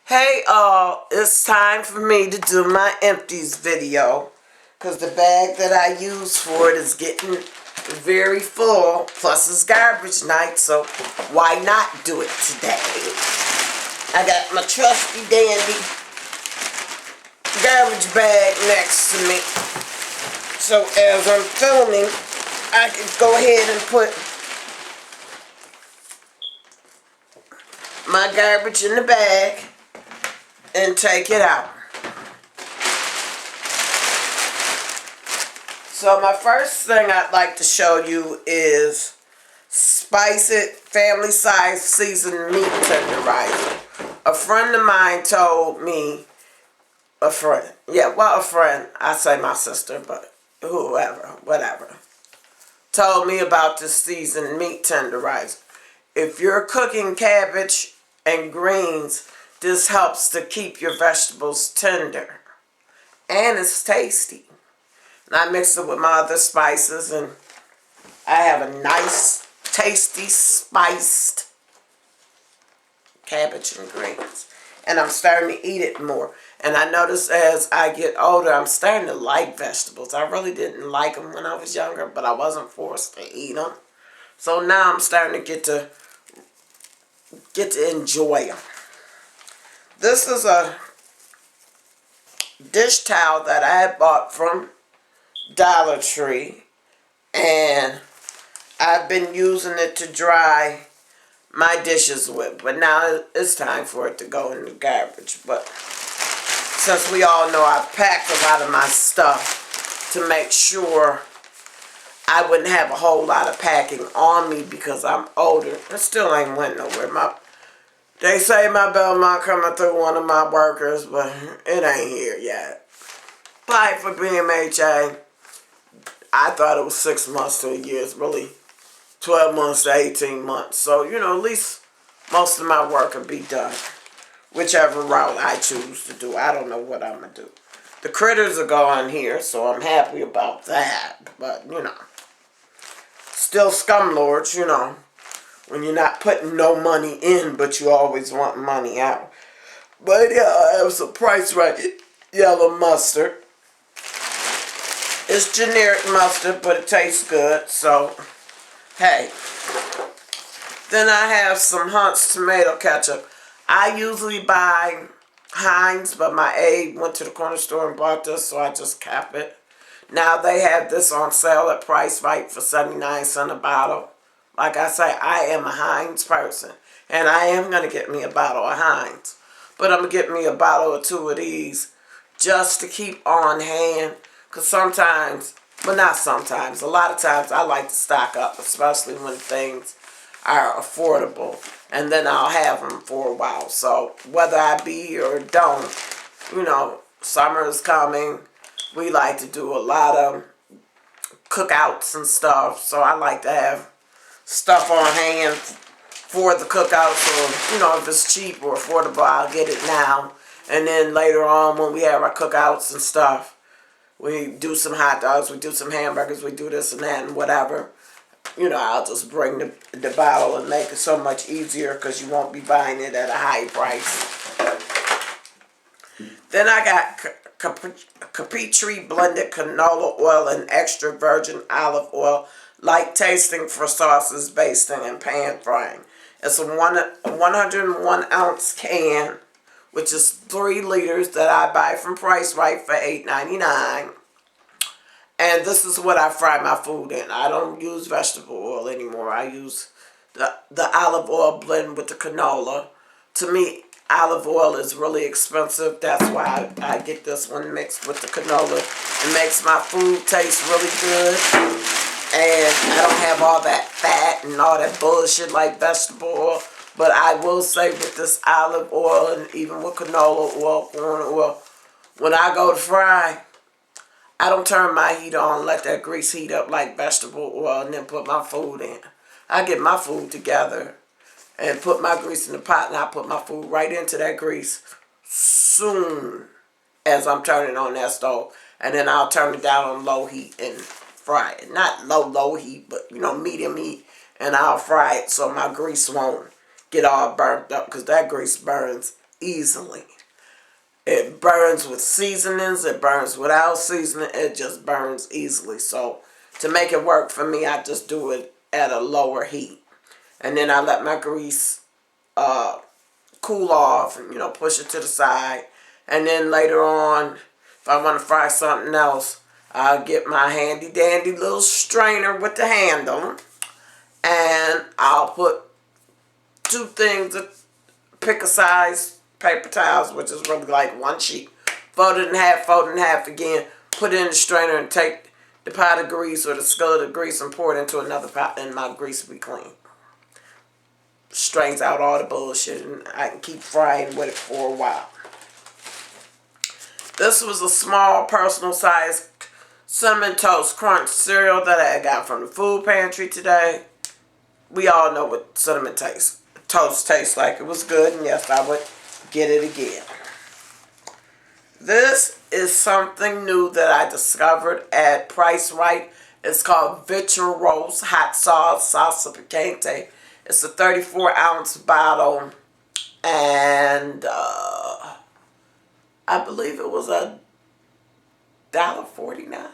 Hey all, it's time for me to do my empties video because the bag that I use for it is getting very full, plus it's garbage night, so why not do it today? I got my trusty dandy garbage bag next to me, so as I'm filming I can go ahead and put my garbage in the bag and take it out. So my first thing I'd like to show you is Spice It family size seasoned meat tenderizer. A friend of mine told me, a friend, I say my sister, but whoever, whatever, told me about this seasoned meat tenderizer. If you're cooking cabbage and greens, this helps to keep your vegetables tender. And it's tasty. And I mix it with my other spices and I have a nice, tasty, spiced cabbage and greens. And I'm starting to eat it more. And I notice as I get older, I'm starting to like vegetables. I really didn't like them when I was younger, but I wasn't forced to eat them. So now I'm starting to get to enjoy them. This is a dish towel that I had bought from Dollar Tree, and I've been using it to dry my dishes with, but now it's time for it to go in the garbage. But since we all know I've packed a lot of my stuff to make sure I wouldn't have a whole lot of packing on me because I'm older, I still ain't went nowhere. They say my Belmont coming through one of my workers, but it ain't here yet. Applied for BMHA. I thought it was 6 months to a year. It's really 12 months to 18 months. So, at least most of my work will be done. Whichever route I choose to do. I don't know what I'm going to do. The critters are gone here, so I'm happy about that. But, still scumlords, when you're not putting no money in, but you always want money out. But yeah, I have some Price Right yellow mustard. It's generic mustard, but it tastes good, so hey. Then I have some Hunt's tomato ketchup. I usually buy Heinz, but my aide went to the corner store and bought this, so I just kept it. Now they have this on sale at Price Right for 79 cents a bottle. Like I say, I am a Heinz person, and I am going to get me a bottle of Heinz. But I'm going to get me a bottle or two of these just to keep on hand, because sometimes, well not sometimes, a lot of times I like to stock up, especially when things are affordable, and then I'll have them for a while. So whether I be here or don't, summer is coming. We like to do a lot of cookouts and stuff, so I like to have stuff on hand for the cookout. So, if it's cheap or affordable, I'll get it now. And then later on, when we have our cookouts and stuff, we do some hot dogs, we do some hamburgers, we do this and that and whatever. I'll just bring the bottle and make it so much easier because you won't be buying it at a high price. Then I got Capri blended canola oil and extra virgin olive oil, light tasting for sauces, basting, and pan frying. It's a 101 ounce can, which is 3 liters that I buy from Price Right for $8.99. And this is what I fry my food in. I don't use vegetable oil anymore. I use the olive oil blend with the canola. To me, olive oil is really expensive. That's why I get this one mixed with the canola. It makes my food taste really good. And I don't have all that fat and all that bullshit like vegetable oil. But I will say with this olive oil and even with canola oil, corn oil, when I go to fry, I don't turn my heat on, let that grease heat up like vegetable oil, and then put my food in. I get my food together and put my grease in the pot, and I put my food right into that grease soon as I'm turning on that stove. And then I'll turn it down on low heat and fry it. Not low heat, but medium heat. And I'll fry it so my grease won't get all burnt up, because that grease burns easily. It burns with seasonings. It burns without seasoning. It just burns easily. So to make it work for me, I just do it at a lower heat. And then I let my grease cool off and, push it to the side. And then later on, if I want to fry something else, I'll get my handy dandy little strainer with the handle. And I'll put 2 things of pick a size paper towels, which is really like 1 sheet. Fold it in half again. Put it in the strainer and take the pot of grease or the skillet of grease and pour it into another pot, and my grease will be clean. Strains out all the bullshit, and I can keep frying with it for a while. This was a small personal size Cinnamon Toast Crunch cereal that I got from the food pantry today. We all know what cinnamon toast tastes like. It was good, and yes, I would get it again. This is something new that I discovered at Price Right. It's called Vitro Roast Hot Sauce Salsa Picante. It's a 34-ounce bottle, and I believe it was $1.49.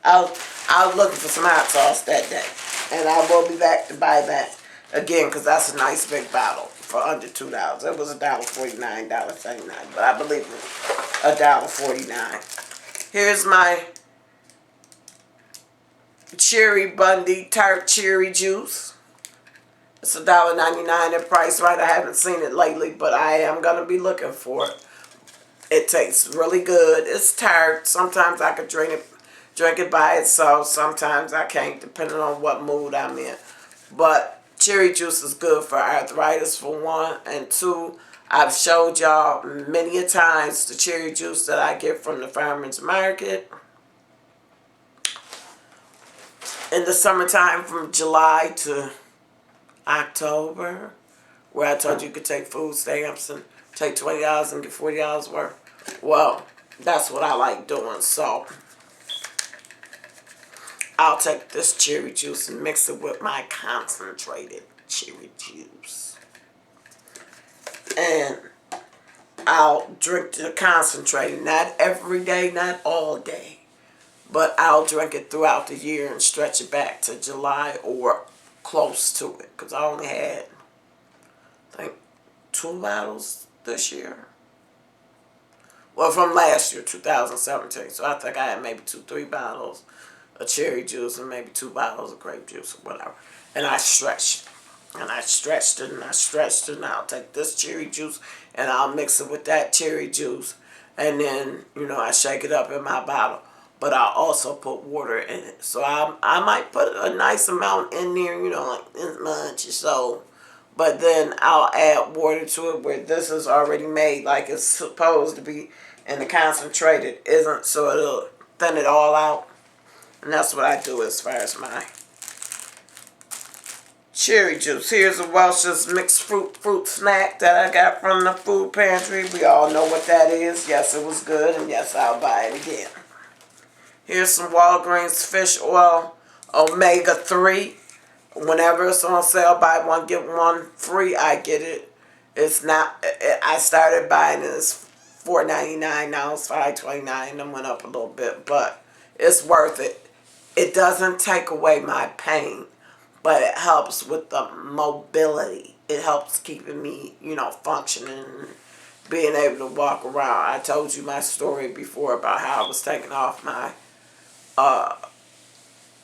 I was looking for some hot sauce that day, and I will be back to buy that again because that's a nice big bottle for under $2. It was $1.49, $1.79, but I believe it was $1.49. Here's my Cherry Bundy Tart Cherry Juice. It's $1.99 at Price Right. I haven't seen it lately, but I am going to be looking for it. It tastes really good. It's tart. Sometimes I could drink it by itself. Sometimes I can't, depending on what mood I'm in. But cherry juice is good for arthritis, for 1. And 2, I've showed y'all many a times the cherry juice that I get from the farmer's market. In the summertime from July to October, where I told you could take food stamps and take $20 and get $40 worth. Well, that's what I like doing. So I'll take this cherry juice and mix it with my concentrated cherry juice. And I'll drink the concentrated, not every day, not all day. But I'll drink it throughout the year and stretch it back to July or close to it. Because I only had, I think, 2 bottles this year. Well, from last year, 2017. So I think I had maybe 3 bottles of cherry juice and maybe 2 bottles of grape juice or whatever. And I stretched it. And I stretched it and I stretched it. And I'll take this cherry juice and I'll mix it with that cherry juice. And then, I shake it up in my bottle. But I'll also put water in it. So I might put a nice amount in there, like this much or so. But then I'll add water to it where this is already made like it's supposed to be. And the concentrated isn't, so it'll thin it all out. And that's what I do as far as my cherry juice. Here's a Welch's mixed fruit snack that I got from the food pantry. We all know what that is. Yes, it was good, and yes, I'll buy it again. Here's some Walgreens fish oil, omega-3. Whenever it's on sale, buy 1, get 1 free, I get it. It's not, I started buying it, it's $4.99, now it's $5.29, and went up a little bit, but it's worth it. It doesn't take away my pain, but it helps with the mobility. It helps keeping me, functioning, being able to walk around. I told you my story before about how I was taking off my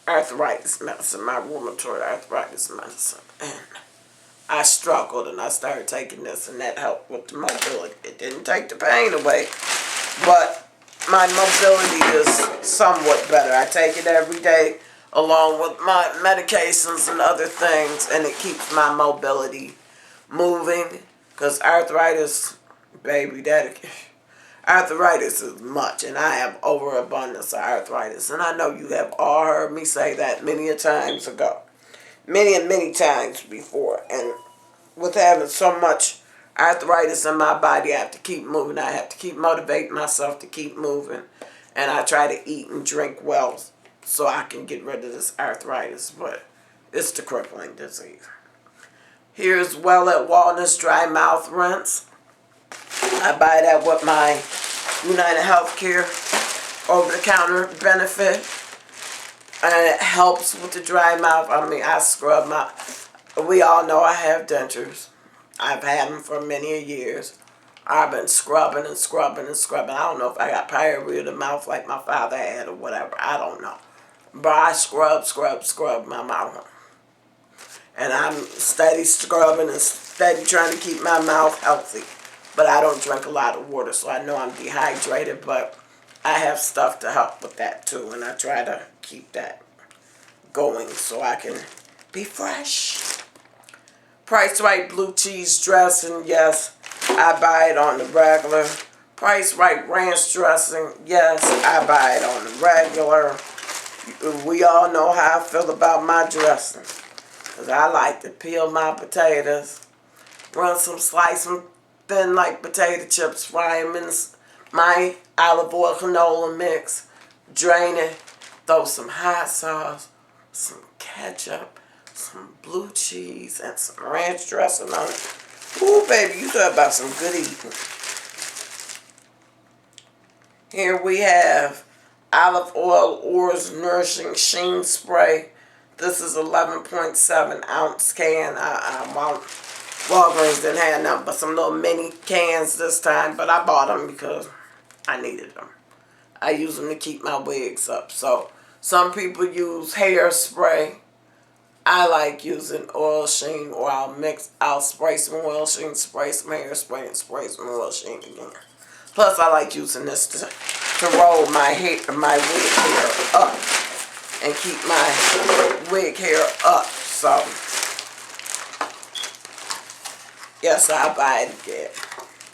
arthritis medicine, my rheumatoid arthritis medicine, and I struggled and I started taking this, and that helped with the mobility. It didn't take the pain away, but my mobility is somewhat better. I take it every day along with my medications and other things, and it keeps my mobility moving, because arthritis, baby, arthritis is much, and I have overabundance of arthritis. And I know you have all heard me say that many a times ago. Many times before. And with having so much arthritis in my body, I have to keep moving. I have to keep motivating myself to keep moving. And I try to eat and drink well so I can get rid of this arthritis. But it's the crippling disease. Here's Well at Walnuts Dry Mouth Rinse. I buy that with my United Healthcare over-the-counter benefit. And it helps with the dry mouth. I mean, I scrub my... We all know I have dentures. I've had them for many years. I've been scrubbing and scrubbing and scrubbing. I don't know if I got pyorrhea in the mouth like my father had or whatever. I don't know. But I scrub my mouth. And I'm steady scrubbing and steady trying to keep my mouth healthy. But I don't drink a lot of water, so I know I'm dehydrated. But I have stuff to help with that too. And I try to keep that going so I can be fresh. Price Right blue cheese dressing, yes, I buy it on the regular. Price Right ranch dressing, yes, I buy it on the regular. We all know how I feel about my dressing. Because I like to peel my potatoes, run some, slice them thin like potato chips, fry them in my olive oil canola mix, drain it, throw some hot sauce, some ketchup, some blue cheese, and some ranch dressing on it. Ooh, baby, you talk about some good eating. Here we have olive oil Oars Nourishing Sheen Spray. This is 11.7 ounce can. Walgreens didn't have nothing but some little mini cans this time, but I bought them because I needed them. I use them to keep my wigs up. So some people use hairspray. I like using oil sheen, or I'll spray some oil sheen, spray some hairspray, and spray some oil sheen again. Plus, I like using this to roll my wig hair up and keep my wig hair up. So, yes, I'll buy it again.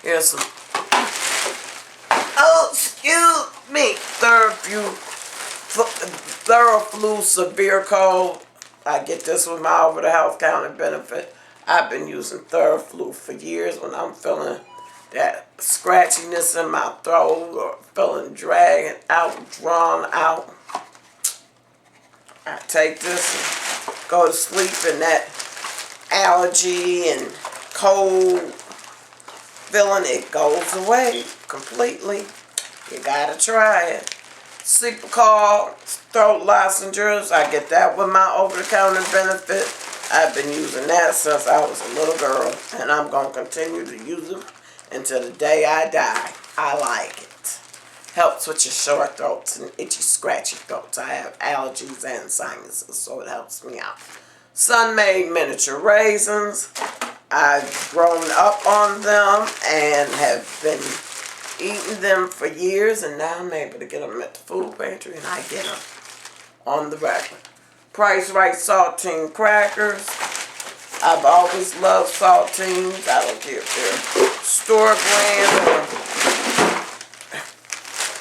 Here's some, oh, excuse me, Theraflu Severe Cold. I get this with my over-the-counter benefit. I've been using Theraflu for years when I'm feeling that scratchiness in my throat or feeling dragged out, drawn out. I take this and go to sleep, and that allergy and cold feeling, it goes away completely. You gotta try it. Sleep call, throat lozenges, I get that with my over-the-counter benefit. I've been using that since I was a little girl, and I'm going to continue to use them until the day I die. I like it. Helps with your sore throats and itchy, scratchy throats. I have allergies and sinuses, so it helps me out. Sun-made miniature raisins. I've grown up on them and have been eating them for years, and now I'm able to get them at the food pantry, and I get them on the regular. Price Right saltine crackers. I've always loved saltines. I don't care if they're store brand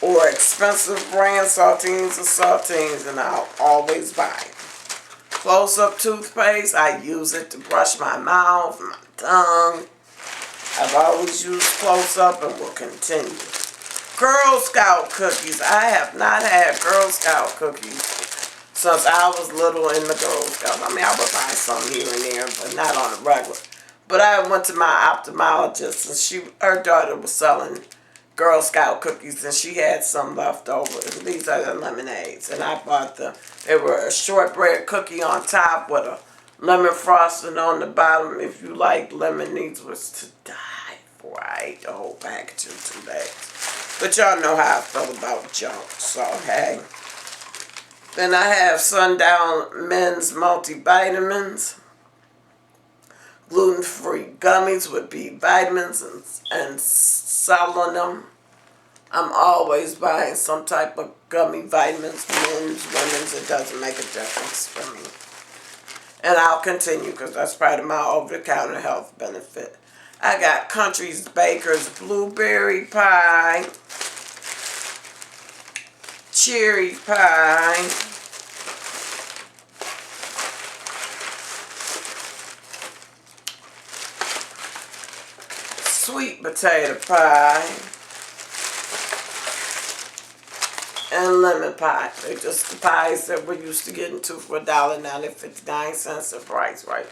or expensive brand saltines or saltines, and I'll always buy it. Close-up toothpaste. I use it to brush my mouth, my tongue. I've always used close-up and will continue. Girl Scout cookies. I have not had Girl Scout cookies since I was little in the Girl Scouts. I mean, I would buy some here and there, but not on a regular. But I went to my ophthalmologist, and her daughter was selling Girl Scout cookies, and she had some left over. These are the lemonades, and I bought they were a shortbread cookie on top with a lemon frosting on the bottom. If you like lemon, these was to die for. I ate the whole package in 2 days. But y'all know how I feel about junk, so hey. Then I have Sundown Men's Multivitamins. Gluten-free gummies with B vitamins and selenium. I'm always buying some type of gummy vitamins, men's, women's. It doesn't make a difference for me. And I'll continue because that's part of my over-the-counter health benefit. I got Country's Baker's Blueberry Pie, Cherry Pie, Sweet Potato Pie, and Lemon Pie. They're just the pies that we're used to getting to for $1. Now they're 59 cents a price, right?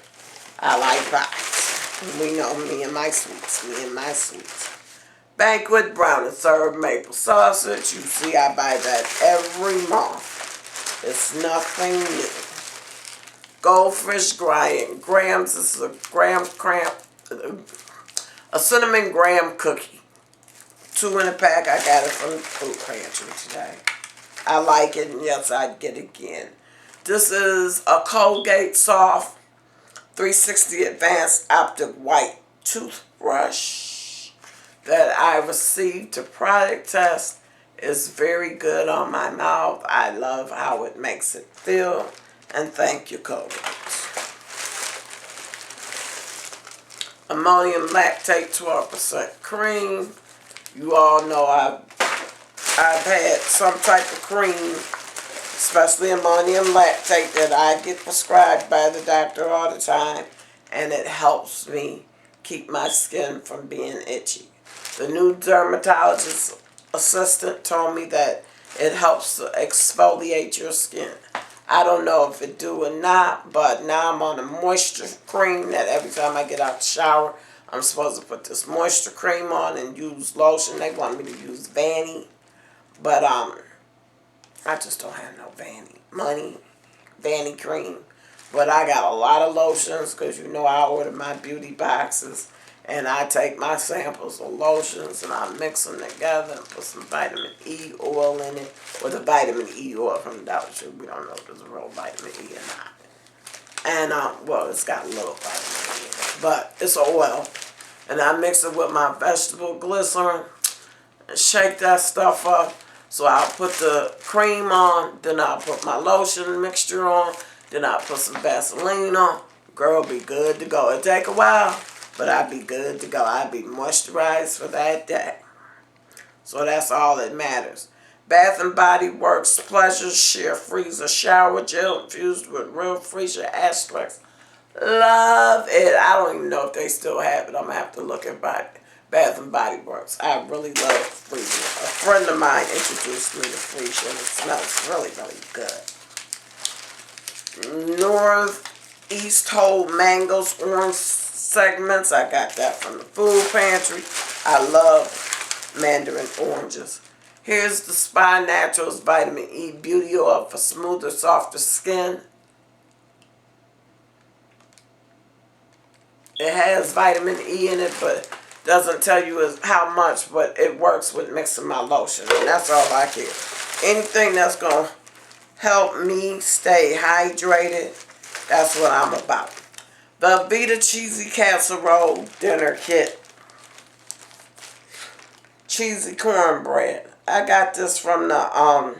I like pies. We know me and my sweets. Banquet brown and served maple sausage. You see I buy that every month. It's nothing new. Goldfish grams. This is a cinnamon graham cookie. 2 in a pack. I got it from the food pantry today. I like it, and yes, I'd get it again. This is a Colgate Soft 360 Advanced Optic White toothbrush that I received to product test. Is very good on my mouth. I love how it makes it feel, and thank you, Colgate. Ammonium lactate 12% cream. You all know I've had some type of cream, especially ammonium lactate, that I get prescribed by the doctor all the time, and it helps me keep my skin from being itchy. The new dermatologist assistant told me that it helps to exfoliate your skin. I don't know if it do or not, but now I'm on a moisture cream that every time I get out the shower, I'm supposed to put this moisture cream on and use lotion. They want me to use Vanny, but I just don't have no Vanny cream. But I got a lot of lotions because you know I order my beauty boxes, and I take my samples of lotions and I mix them together and put some vitamin E oil in it, or the vitamin E oil from the Dollar Tree. We don't know if there's a real vitamin E or not. And, well, it's got a little vitamin E in it, but it's oil. And I mix it with my vegetable glycerin and shake that stuff up. So I'll put the cream on, then I'll put my lotion mixture on, then I'll put some Vaseline on. Girl, be good to go. It'll take a while, but I'll be good to go. I'll be moisturized for that day. So that's all that matters. Bath and Body Works Pleasure Sheer Freezer Shower Gel infused with real freezer extracts. Love it. I don't even know if they still have it. I'm going to have to look at Bath and Body Works. I really love freezer. A friend of mine introduced me to freezer, and it smells really, really good. Northeast Whole Mangoes Orange Segments. I got that from the food pantry. I love mandarin oranges. Here's the Spy Naturals Vitamin E Beauty Oil for smoother, softer skin. It has vitamin E in it, but doesn't tell you how much, but it works with mixing my lotion, and that's all I care. Anything that's going to help me stay hydrated, that's what I'm about. The Vita Cheesy Casserole Dinner Kit. Cheesy cornbread. I got this from the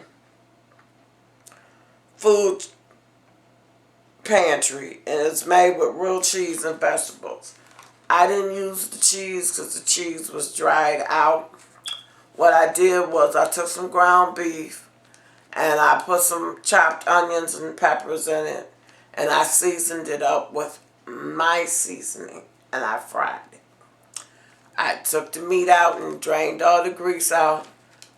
food pantry, and it's made with real cheese and vegetables. I didn't use the cheese because the cheese was dried out. What I did was I took some ground beef and I put some chopped onions and peppers in it, and I seasoned it up with my seasoning, and I fried it. I took the meat out and drained all the grease out.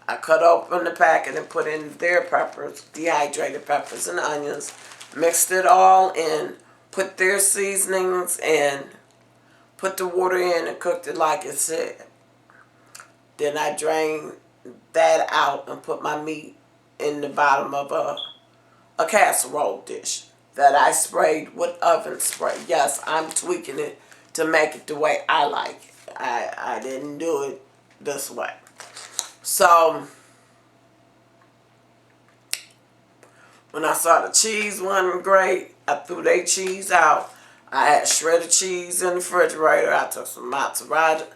I cut open the packet and put in their peppers, dehydrated peppers and onions, mixed it all in, put their seasonings in, put the water in and cooked it like it said. Then I drained that out and put my meat in the bottom of a casserole dish that I sprayed with oven spray. Yes, I'm tweaking it to make it the way I like it. I didn't do it this way. So, when I saw the cheese wasn't great, I threw their cheese out. I had shredded cheese in the refrigerator. I took some mozzarella,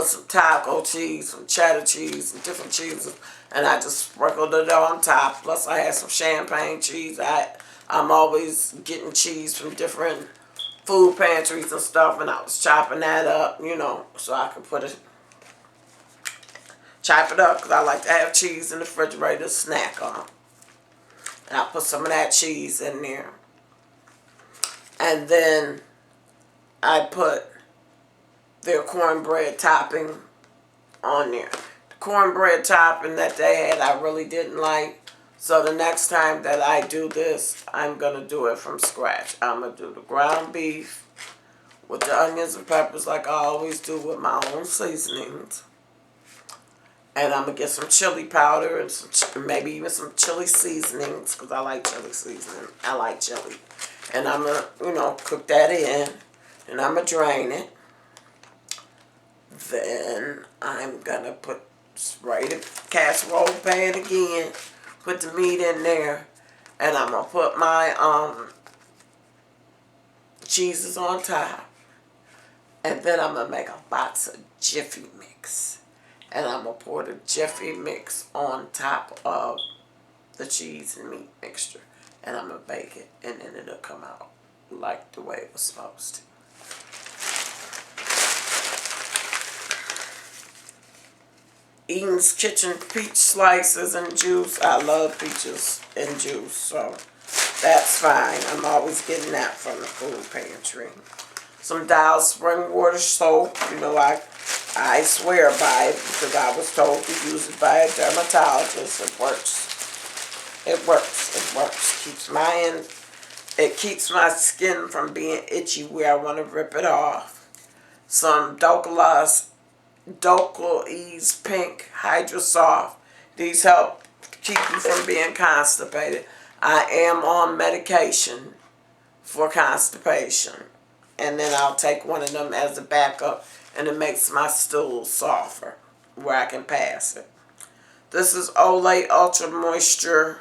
some taco cheese, some cheddar cheese, and different cheeses, and I just sprinkled it on top. Plus, I had some champagne cheese. I'm always getting cheese from different food pantries and stuff, and I was chopping that up, you know, so I could chop it up, because I like to have cheese in the refrigerator to snack on. And I put some of that cheese in there. And then I put their cornbread topping on there. The cornbread topping that they had, I really didn't like. So the next time that I do this, I'm going to do it from scratch. I'm going to do the ground beef with the onions and peppers like I always do with my own seasonings. And I'm going to get some chili powder and maybe even some chili seasonings because I like chili seasoning. I like chili. And I'm going to, cook that in. And I'm going to drain it. Then I'm going to spray the casserole pan again. Put the meat in there. And I'm going to put my cheeses on top. And then I'm going to make a box of Jiffy Mix. And I'm going to pour the Jiffy Mix on top of the cheese and meat mixture. And I'm going to bake it. And then it'll come out like the way it was supposed to. Eaton's Kitchen peach slices and juice. I love peaches and juice. So that's fine. I'm always getting that from the food pantry. Some Dial spring water soap. I swear by it because I was told to use it by a dermatologist. It works. It works. It works. It keeps my skin from being itchy where I want to rip it off. Some Dockala's Ease Pink Hydra Soft. These help keep you from being constipated. I am on medication for constipation. And then I'll take one of them as a backup, and it makes my stool softer where I can pass it. This is Olay Ultra Moisture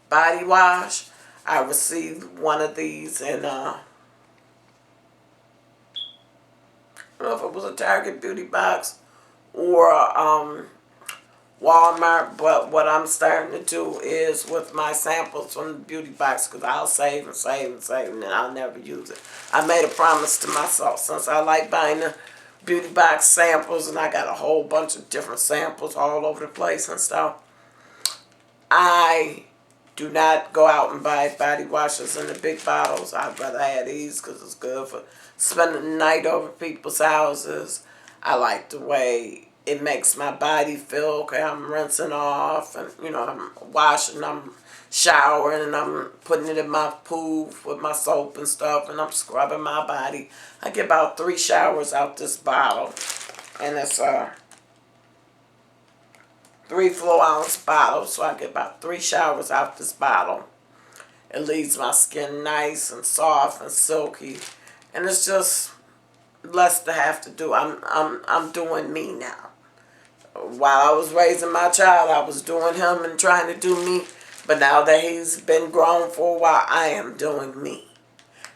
Body Wash. I received one of these in, I don't know if it was a Target Beauty Box or Walmart, but what I'm starting to do is with my samples from the beauty box, because I'll save and save and save, and then I'll never use it. I made a promise to myself, since I like buying the beauty box samples, and I got a whole bunch of different samples all over the place and stuff. I do not go out and buy body washes in the big bottles. I'd rather have these because it's good for spending the night over people's houses. I like the way it makes my body feel. Okay, I'm rinsing off, and I'm washing, I'm showering, and I'm putting it in my pool with my soap and stuff, and I'm scrubbing my body. I get about 3 showers out this bottle, and it's a 3 4-ounce bottle, so I get about 3 showers out this bottle. It leaves my skin nice and soft and silky, and it's just less to have to do. I'm doing me now. While I was raising my child, I was doing him and trying to do me. But now that he's been grown for a while, I am doing me.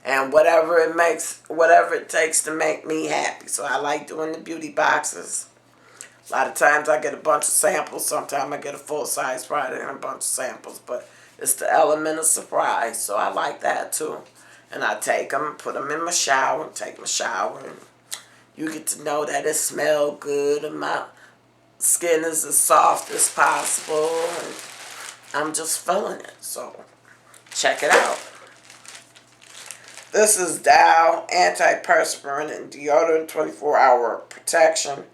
And whatever it takes to make me happy. So I like doing the beauty boxes. A lot of times I get a bunch of samples. Sometimes I get a full-size product and a bunch of samples. But it's the element of surprise. So I like that too. And I take them, put them in my shower, take my shower. And you get to know that it smells good and my skin is as soft as possible, and I'm just feeling it. So check it out. This is Dow Antiperspirant and Deodorant 24-Hour Protection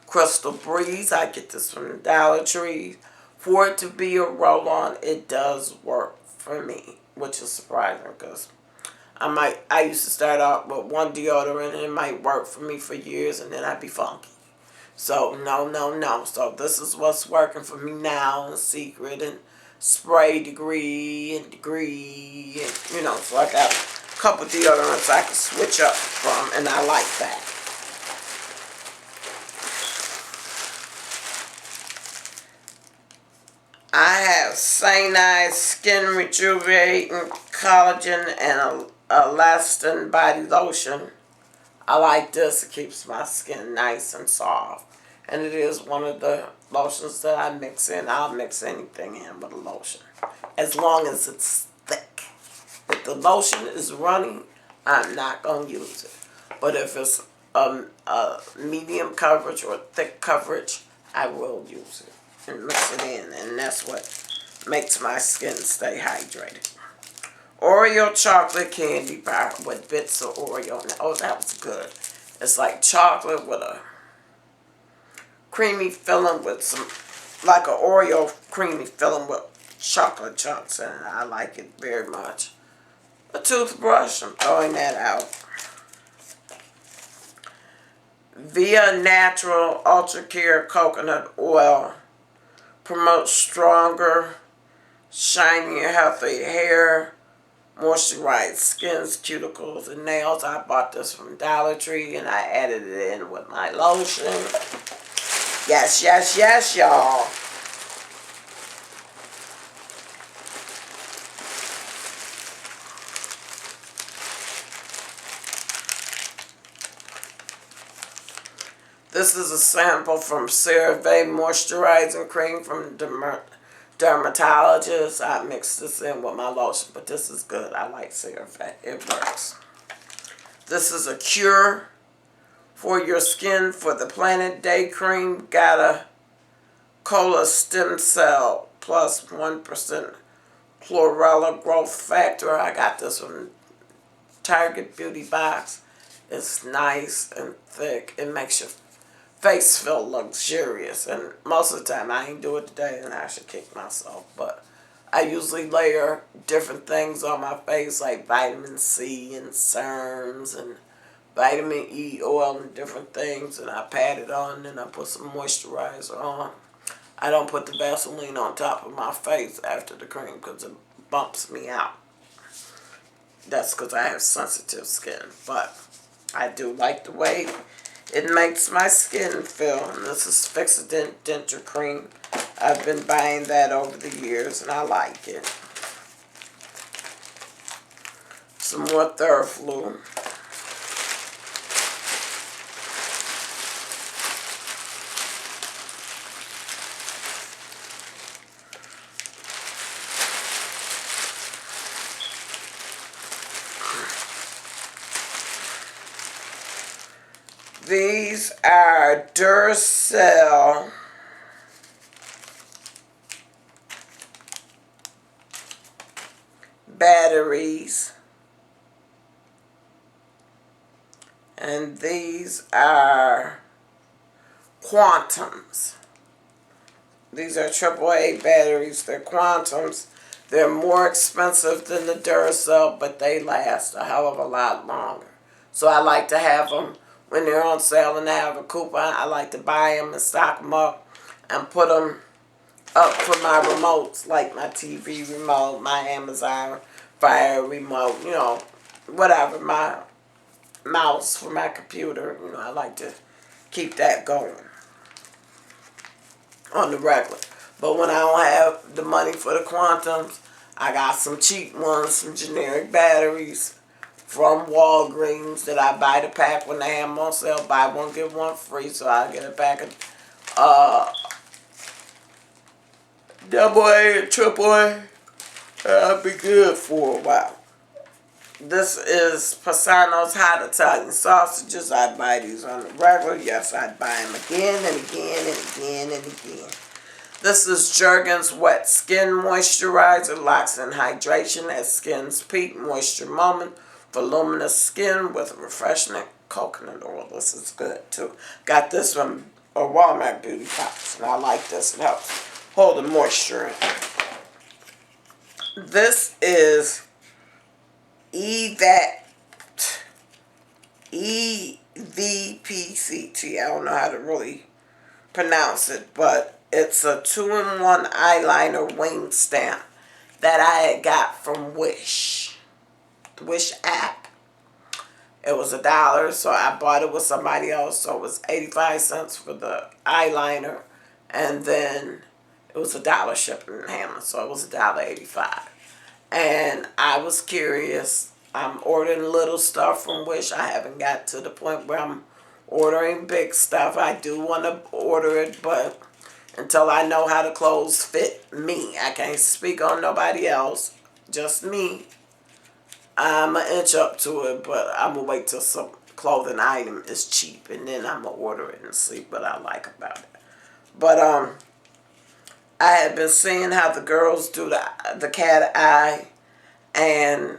Crystal Breeze. I get this from the Dollar Tree. For it to be a roll-on, it does work for me, which is surprising because I used to start out with one deodorant and it might work for me for years, and then I'd be funky. So, no. So, this is what's working for me now in secret, and spray degree. And, so I got a couple deodorants I can switch up from, and I like that. I have Cyanide Skin Rejuvenating Collagen and Elastin Body Lotion. I like this. It keeps my skin nice and soft. And it is one of the lotions that I mix in. I'll mix anything in with a lotion, as long as it's thick. If the lotion is runny, I'm not going to use it. But if it's a medium coverage or thick coverage, I will use it and mix it in. And that's what makes my skin stay hydrated. Oreo chocolate candy bar with bits of Oreo. Oh, that was good. It's like chocolate with a creamy filling with some, like an Oreo creamy filling with chocolate chunks in it. I like it very much. A toothbrush, I'm throwing that out. Via Natural Ultra Care Coconut Oil promotes stronger, shinier, healthy hair, moisturized skins, cuticles, and nails. I bought this from Dollar Tree and I added it in with my lotion. Yes, yes, yes, y'all. This is a sample from CeraVe Moisturizing Cream from Dermatologist. I mixed this in with my lotion, but this is good. I like CeraVe. It works. This is a cure for your skin for the Planet Day Cream. Got a cola stem cell plus 1% chlorella growth factor. I got this from Target Beauty Box. It's nice and thick. It makes your face feel luxurious, and most of the time I ain't do it today and I should kick myself, but I usually layer different things on my face like vitamin C and serums and vitamin E oil and different things, and I pat it on and I put some moisturizer on. I don't put the Vaseline on top of my face after the cream because it bumps me out. That's because I have sensitive skin, but I do like the way it makes my skin feel. And this is Fix-A-Dent Denture Cream. I've been buying that over the years and I like it. Some more Theraflu. These are Duracell batteries, and these are Quantums. These are AAA batteries. They're Quantums. They're more expensive than the Duracell, but they last a hell of a lot longer. So I like to have them when they're on sale and they have a coupon. I like to buy them and stock them up and put them up for my remotes, like my TV remote, my Amazon Fire remote, you know, whatever, my mouse for my computer. You know, I like to keep that going on the regular. But when I don't have the money for the Quantums, I got some cheap ones, some generic batteries from Walgreens that I buy the pack when they have them on sale. Buy one, get one free. So I get a pack of double A and triple A. I'll be good for a while. This is Pisano's Hot Italian Sausages. I buy these on the regular. Yes, I'd buy them again and again and again and again. This is Jergens Wet Skin Moisturizer. Locks in hydration at skin's peak moisture moment. Voluminous skin with refreshing coconut oil. This is good too. Got this from a Walmart Beauty Box, and I like this. It helps hold the moisture in. This is EVPCT. I don't know how to really pronounce it, but it's a 2-in-1 eyeliner wing stamp that I had got from Wish. The Wish app. It was $1, so I bought it with somebody else, so it was 85 cents for the eyeliner, and then it was $1 shipping and handling, so it was $1.85. And I was curious. I'm ordering little stuff from Wish. I haven't got to the point where I'm ordering big stuff. I do want to order it, but until I know how the clothes fit me, I can't speak on nobody else, just me. I'm going to inch up to it, but I'm going to wait till some clothing item is cheap, and then I'm going to order it and see what I like about it. But I had been seeing how the girls do the cat eye, and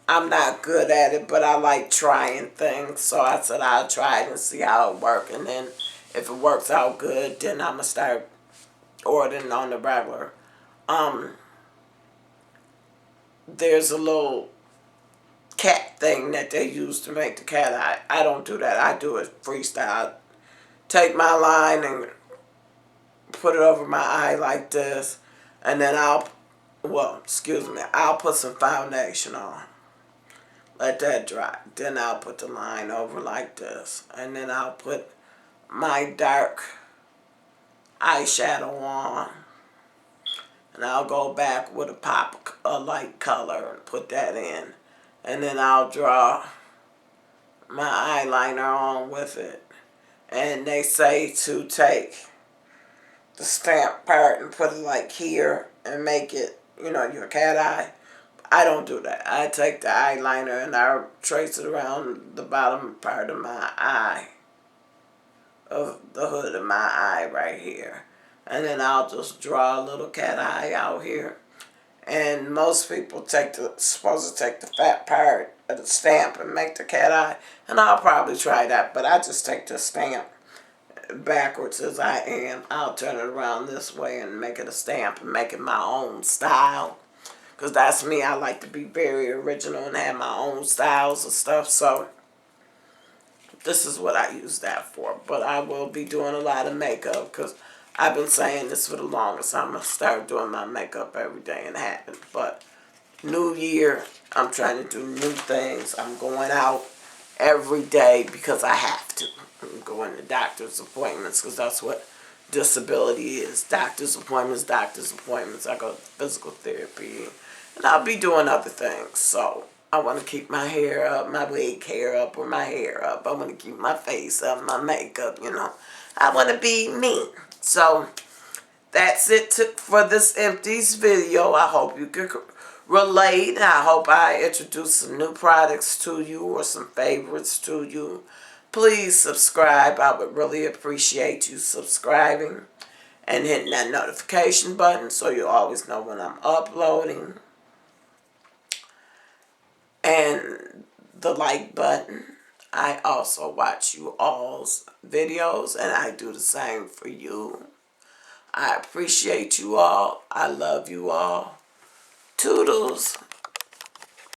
I'm not good at it, but I like trying things. So I said I'll try it and see how it works, and then if it works out good, then I'm going to start ordering on the regular. There's a little cat thing that they use to make the cat eye. I don't do that. I do it freestyle. Take my line and put it over my eye like this, and then I'll put some foundation on. Let that dry. Then I'll put the line over like this, and then I'll put my dark eyeshadow on, and I'll go back with a light color and put that in, and then I'll draw my eyeliner on with it. And they say to take the stamp part and put it like here and make it, your cat eye. I don't do that. I take the eyeliner and I trace it around the bottom part of my eye, of the hood of my eye right here. And then I'll just draw a little cat eye out here. And most people supposed to take the fat part of the stamp and make the cat eye. And I'll probably try that, but I just take the stamp backwards as I am. I'll turn it around this way and make it a stamp and make it my own style. Because that's me. I like to be very original and have my own styles and stuff. So this is what I use that for. But I will be doing a lot of makeup because I've been saying this for the longest. I'm going to start doing my makeup every day and happen. But New Year, I'm trying to do new things. I'm going out every day because I have to. I'm going to doctor's appointments because that's what disability is. Doctor's appointments. I go to physical therapy. And I'll be doing other things. So I want to keep my hair up, my wig hair up, or my hair up. I want to keep my face up, my makeup, I want to be me. So that's it for this Empties video. I hope you could relate. I hope I introduced some new products to you or some favorites to you. Please subscribe. I would really appreciate you subscribing and hitting that notification button so you always know when I'm uploading. And the like button. I also watch you all's videos and I do the same for you. I appreciate you all. I love you all. Toodles.